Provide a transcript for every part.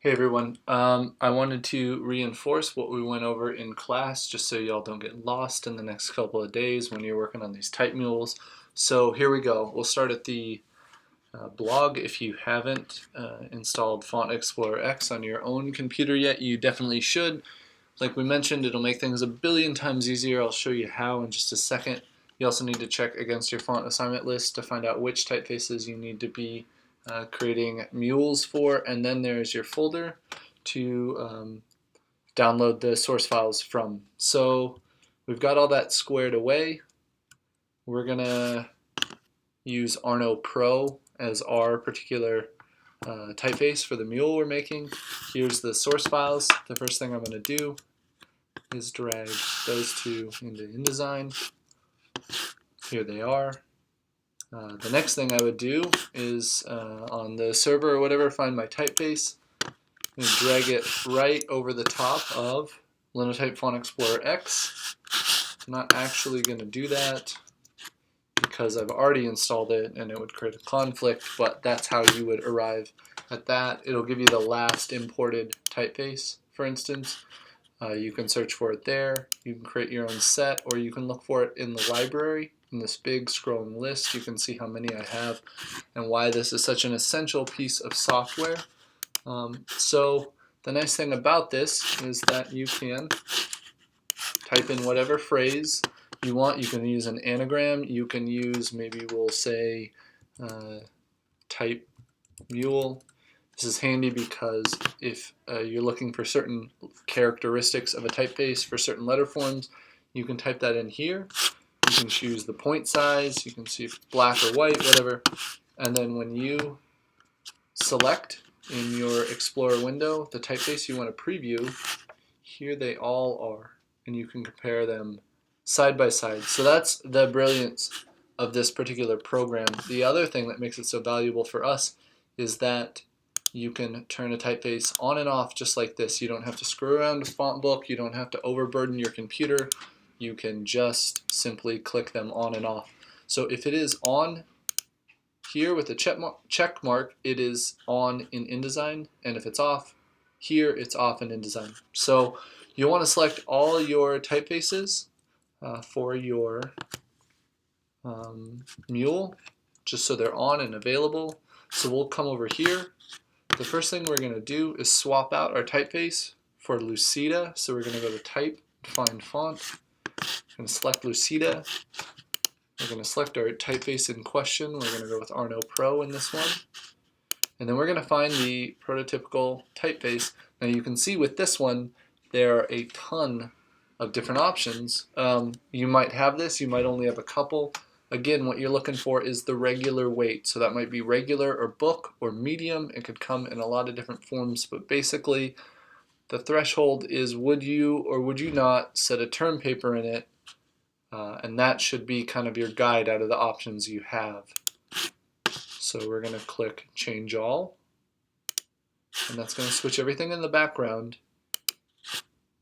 Hey everyone, I wanted to reinforce what we went over in class just so y'all don't get lost in the next couple of days when you're working on these Typemules. So here we go. We'll start at the blog. If you haven't installed Font Explorer X on your own computer yet, you definitely should. Like we mentioned, it'll make things a billion times easier. I'll show you how in just a second. You also need to check against your font assignment list to find out which typefaces you need to be creating mules for, and then there's your folder to download the source files from. So we've got all that squared away. We're gonna use Arno Pro as our particular typeface for the mule we're making. Here's the source files. The first thing I'm gonna do is drag those two into InDesign. Here they are. The next thing I would do is on the server or whatever, find my typeface and drag it right over the top of Linotype Font Explorer X. I'm not actually going to do that because I've already installed it and it would create a conflict, but that's how you would arrive at that. It'll give you the last imported typeface, for instance. You can search for it there. You can create your own set, or you can look for it in the library. In this big scrolling list, you can see how many I have and why this is such an essential piece of software. So the nice thing about this is that you can type in whatever phrase you want. You can use an anagram. You can use, maybe we'll say, Typemule. This is handy because if you're looking for certain characteristics of a typeface for certain letter forms, you can type that in here. You can choose the point size, you can see if it's black or white, whatever. And then when you select in your Explorer window the typeface you want to preview, here they all are. And you can compare them side by side. So that's the brilliance of this particular program. The other thing that makes it so valuable for us is that you can turn a typeface on and off just like this. You don't have to screw around with font book. You don't have to overburden your computer. You can just simply click them on and off. So if it is on here with the check mark, it is on in InDesign, and if it's off here, it's off in InDesign. So you'll want to select all your typefaces for your mule, just so they're on and available. So we'll come over here. The first thing we're going to do is swap out our typeface for Lucida. So we're going to go to Type, find Font. We're going to select Lucida. We're going to select our typeface in question. We're going to go with Arno Pro in this one. And then we're going to find the prototypical typeface. Now you can see with this one, there are a ton of different options. You might have this, you might only have a couple. Again, what you're looking for is the regular weight. So that might be regular or book or medium. It could come in a lot of different forms, but basically the threshold is would you or would you not set a term paper in it, and that should be kind of your guide out of the options you have. So we're going to click Change All, and that's going to switch everything in the background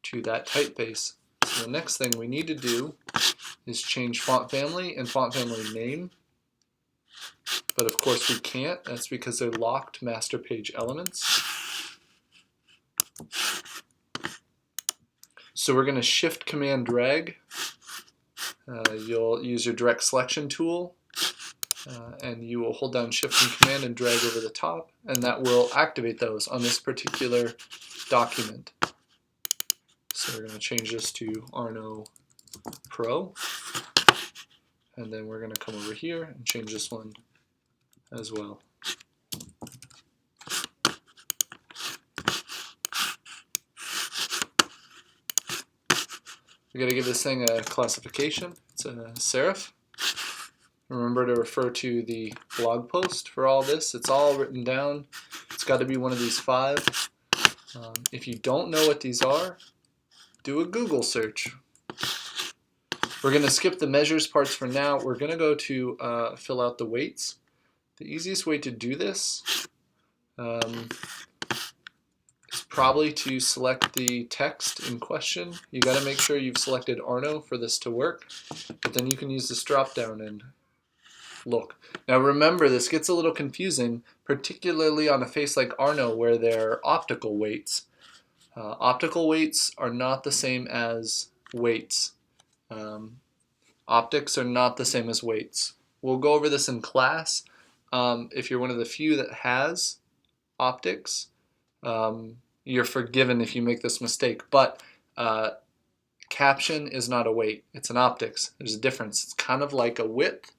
to that typeface. So the next thing we need to do is change font family and font family name. But of course we can't. That's because they're locked master page elements. So we're going to Shift Command Drag. You'll use your direct selection tool, and you will hold down Shift and Command and drag over the top, and that will activate those on this particular document. So we're going to change this to Arno Pro, and then we're going to come over here and change this one as well. We got to give this thing a classification. It's a serif. Remember to refer to the blog post for all this. It's all written down. It's got to be one of these 5. If you don't know what these are, do a Google search. We're going to skip the measures parts for now. We're going to go to fill out the weights. The easiest way to do this is probably to select the text in question. You got to make sure you've selected Arno for this to work, but then you can use this drop down and look. Now remember, this gets a little confusing, particularly on a face like Arno where they're optical weights. Optical weights are not the same as weights. Optics are not the same as weights. We'll go over this in class. If you're one of the few that has optics, you're forgiven if you make this mistake. But caption is not a weight, it's an optics. There's a difference. It's kind of like a width,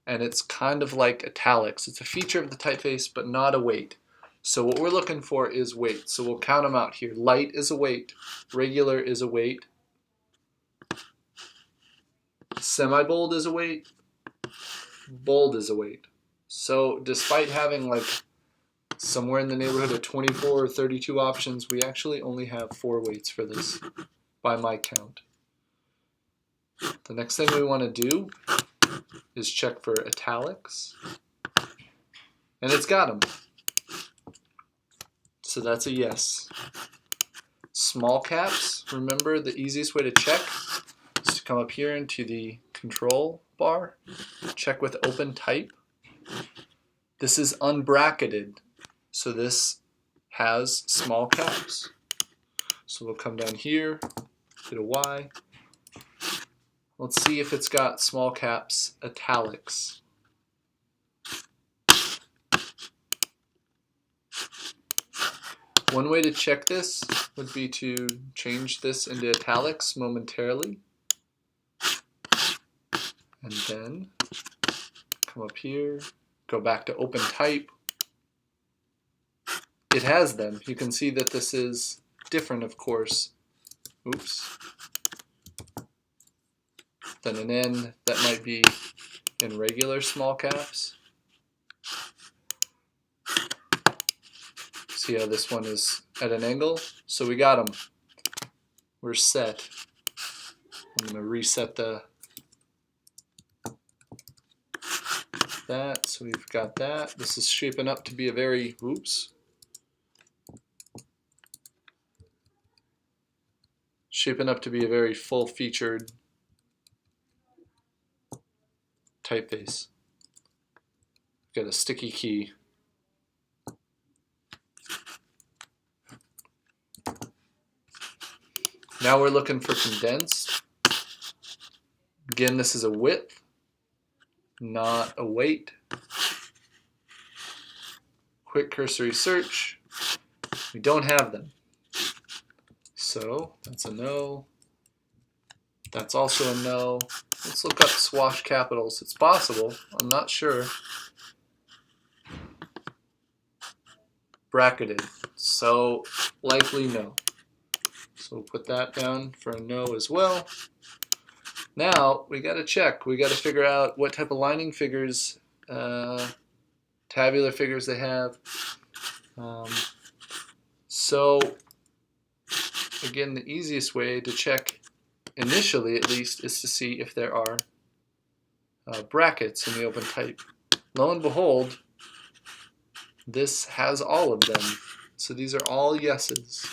and it's kind of like italics. It's a feature of the typeface, but not a weight. So what we're looking for is weight. So we'll count them out here. Light is a weight, regular is a weight, semi-bold is a weight, bold is a weight. So despite having like somewhere in the neighborhood of 24 or 32 options, we actually only have 4 weights for this by my count. The next thing we want to do is check for italics, and it's got them. So that's a yes. Small caps, remember the easiest way to check is to come up here into the control bar, check with open type. This is unbracketed, so this has small caps. So we'll come down here, hit a Y. Let's see if it's got small caps italics. One way to check this would be to change this into italics momentarily. And then come up here, go back to open type. It has them. You can see that this is different, of course. Oops. Than an N that might be in regular small caps. See how this one is at an angle? So we got them. We're set. I'm going to reset that. So we've got that. This is shaping up to be a very, shaping up to be a very full-featured typeface. Got a sticky key. Now we're looking for condensed. Again, this is a width, not a weight. Quick cursory search. We don't have them. So that's a no. That's also a no. Let's look up swash capitals. It's possible. I'm not sure. Bracketed. So likely no. So we'll put that down for a no as well. Now we got to check. We got to figure out what type of lining figures, tabular figures they have. So again, the easiest way to check, initially at least, is to see if there are brackets in the open type. Lo and behold, this has all of them. So these are all yeses.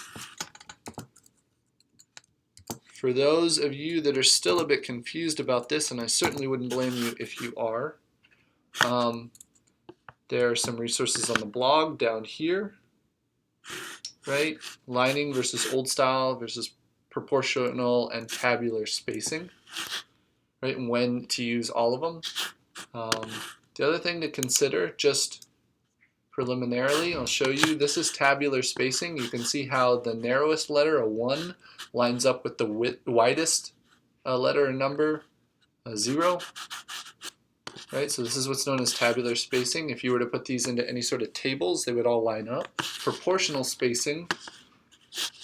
For those of you that are still a bit confused about this, and I certainly wouldn't blame you if you are, there are some resources on the blog down here, right? Lining versus old style versus proportional and tabular spacing, right? And when to use all of them. The other thing to consider, just preliminarily, I'll show you, this is tabular spacing. You can see how the narrowest letter, a 1, lines up with the widest letter or number, a 0. Right, so this is what's known as tabular spacing. If you were to put these into any sort of tables, they would all line up. Proportional spacing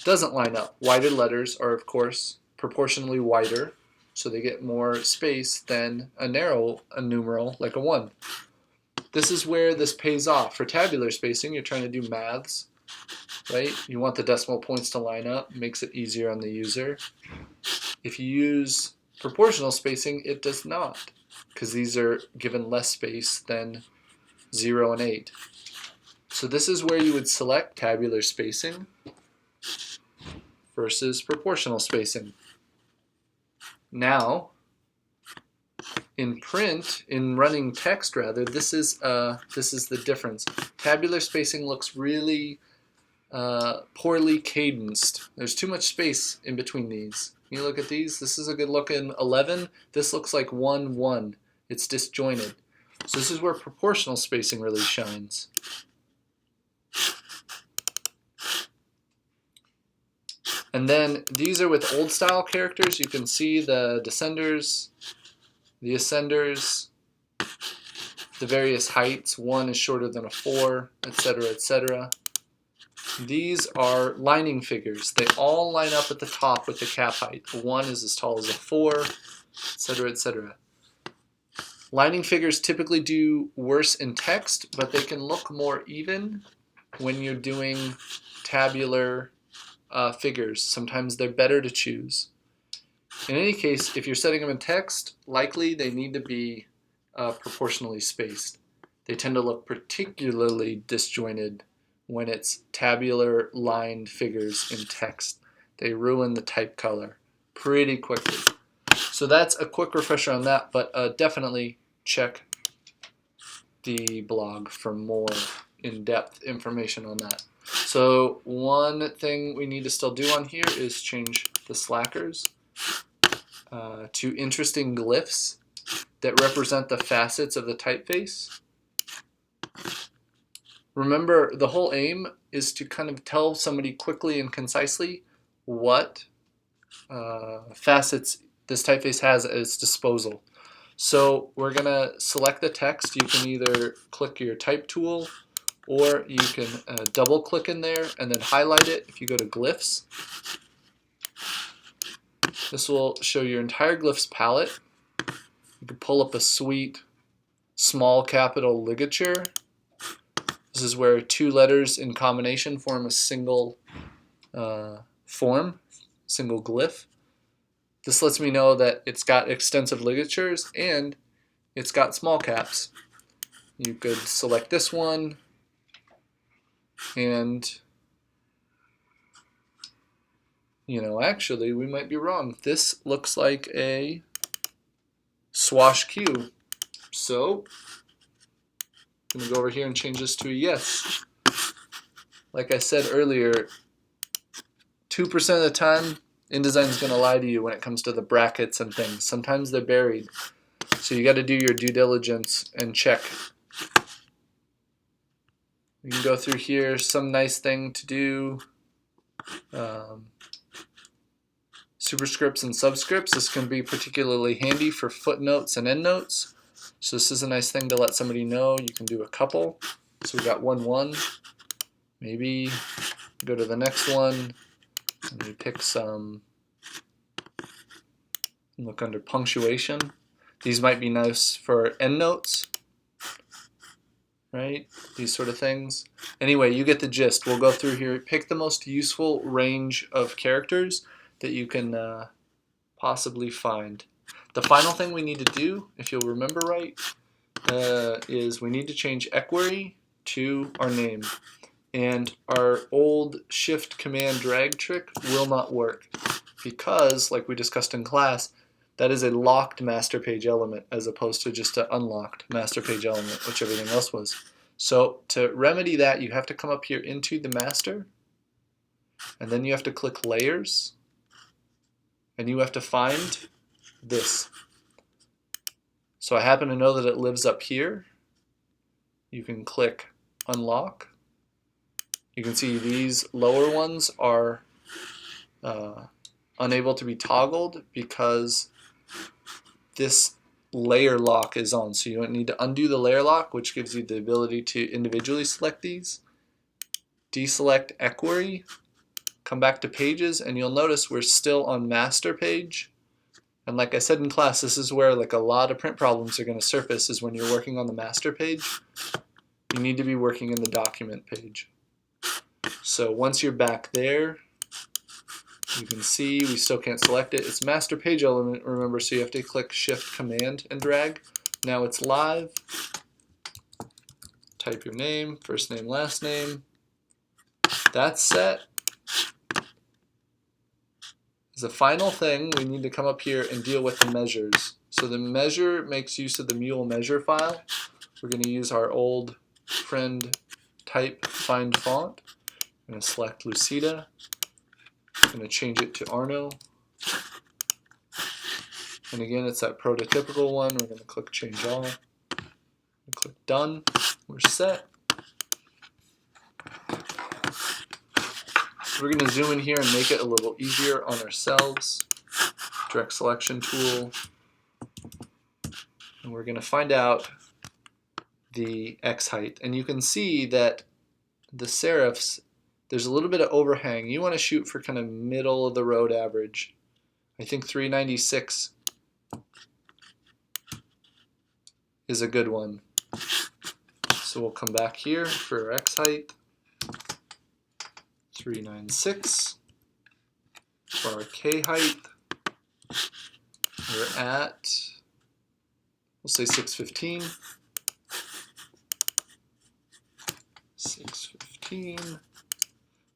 doesn't line up. Wider letters are, of course, proportionally wider, so they get more space than a numeral like a 1. This is where this pays off. For tabular spacing, you're trying to do maths, right? You want the decimal points to line up, makes it easier on the user. If you use proportional spacing, it does not, because these are given less space than 0 and 8. So this is where you would select tabular spacing versus proportional spacing. Now, in print, in running text rather, this is the difference. Tabular spacing looks really poorly cadenced. There's too much space in between these. You look at these, this is a good looking 11. This looks like 1, 1. It's disjointed. So this is where proportional spacing really shines. And then these are with old style characters. You can see the descenders, the ascenders, the various heights. 1 is shorter than a 4, etc., etc. These are lining figures. They all line up at the top with the cap height. A 1 is as tall as a 4, etc., etc. Lining figures typically do worse in text, but they can look more even when you're doing tabular figures. Sometimes they're better to choose. In any case, if you're setting them in text, likely they need to be proportionally spaced. They tend to look particularly disjointed when it's tabular lined figures in text. They ruin the type color pretty quickly. So that's a quick refresher on that, but definitely check the blog for more in-depth information on that. So one thing we need to still do on here is change the slackers to interesting glyphs that represent the facets of the typeface. Remember, the whole aim is to kind of tell somebody quickly and concisely what facets this typeface has at its disposal. So we're going to select the text. You can either click your type tool, or you can double click in there and then highlight it. If you go to Glyphs, this will show your entire Glyphs palette. You can pull up a sweet small capital ligature. This is where 2 letters in combination form a single single glyph. This lets me know that it's got extensive ligatures and it's got small caps. You could select this one, and actually we might be wrong. This looks like a swash Q. So I'm going to go over here and change this to a yes. Like I said earlier, 2% of the time, InDesign is going to lie to you when it comes to the brackets and things. Sometimes they're buried. So you got to do your due diligence and check. You can go through here, some nice thing to do. Superscripts and subscripts. This can be particularly handy for footnotes and endnotes. So this is a nice thing to let somebody know. You can do a couple. So we got 1, 1. Maybe go to the next one and we pick some. Look under punctuation. These might be nice for endnotes, right? These sort of things. Anyway, you get the gist. We'll go through here. Pick the most useful range of characters that you can possibly find. The final thing we need to do, if you'll remember right, is we need to change equerry to our name. And our old shift command drag trick will not work because, like we discussed in class, that is a locked master page element as opposed to just an unlocked master page element, which everything else was. So to remedy that, you have to come up here into the master, and then you have to click layers, and you have to find this. So I happen to know that it lives up here. You can click unlock. You can see these lower ones are unable to be toggled because this layer lock is on. So you don't need to undo the layer lock, which gives you the ability to individually select these. Deselect equerry, come back to pages, and you'll notice we're still on master page. And like I said in class, this is where like a lot of print problems are going to surface, is when you're working on the master page. You need to be working in the document page. So once you're back there, you can see we still can't select it. It's master page element, remember, so you have to click shift command and drag. Now it's live. Type your name, first name, last name. That's set. As a final thing, we need to come up here and deal with the measures. So the measure makes use of the mule measure file. We're going to use our old friend type find font. I'm going to select Lucida. I'm going to change it to Arno. And again, it's that prototypical one. We're going to click Change All. Click Done. We're set. We're going to zoom in here and make it a little easier on ourselves. Direct Selection tool. And we're going to find out the X height. And you can see that the serifs, there's a little bit of overhang. You want to shoot for kind of middle of the road average. I think 396 is a good one. So we'll come back here for our X height. 396. For our K height, we're at, we'll say 615. 615.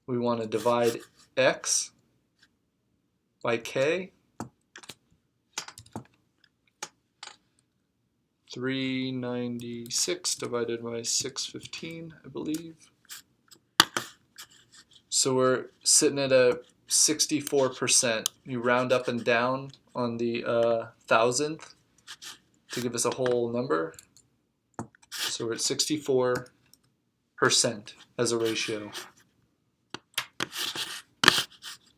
We want to divide X by K. 396 divided by 615, I believe. So we're sitting at a 64%. You round up and down on the thousandth to give us a whole number. So we're at 64% as a ratio.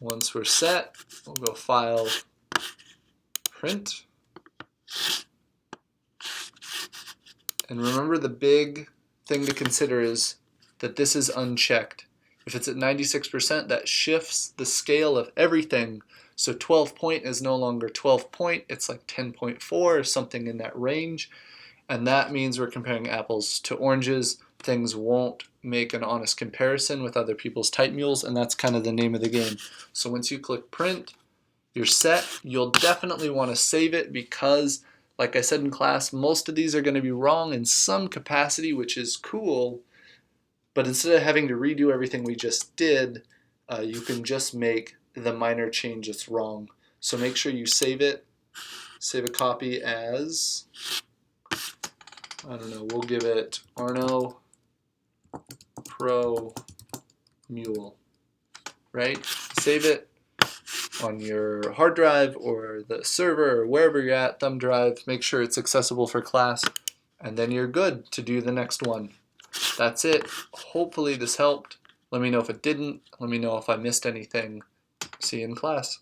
Once we're set, we'll go File, Print. And remember, the big thing to consider is that this is unchecked. If it's at 96%, that shifts the scale of everything. So 12 point is no longer 12 point, it's like 10.4 or something in that range. And that means we're comparing apples to oranges. Things won't make an honest comparison with other people's Typemules, and that's kind of the name of the game. So once you click Print, you're set. You'll definitely want to save it because, like I said in class, most of these are going to be wrong in some capacity, which is cool. But instead of having to redo everything we just did, you can just make the minor change that's wrong. So make sure you save it. Save a copy as, I don't know, we'll give it Arno Pro Mule, right? Save it on your hard drive or the server or wherever you're at, thumb drive. Make sure it's accessible for class, and then you're good to do the next one. That's it. Hopefully this helped. Let me know if it didn't. Let me know if I missed anything. See you in class.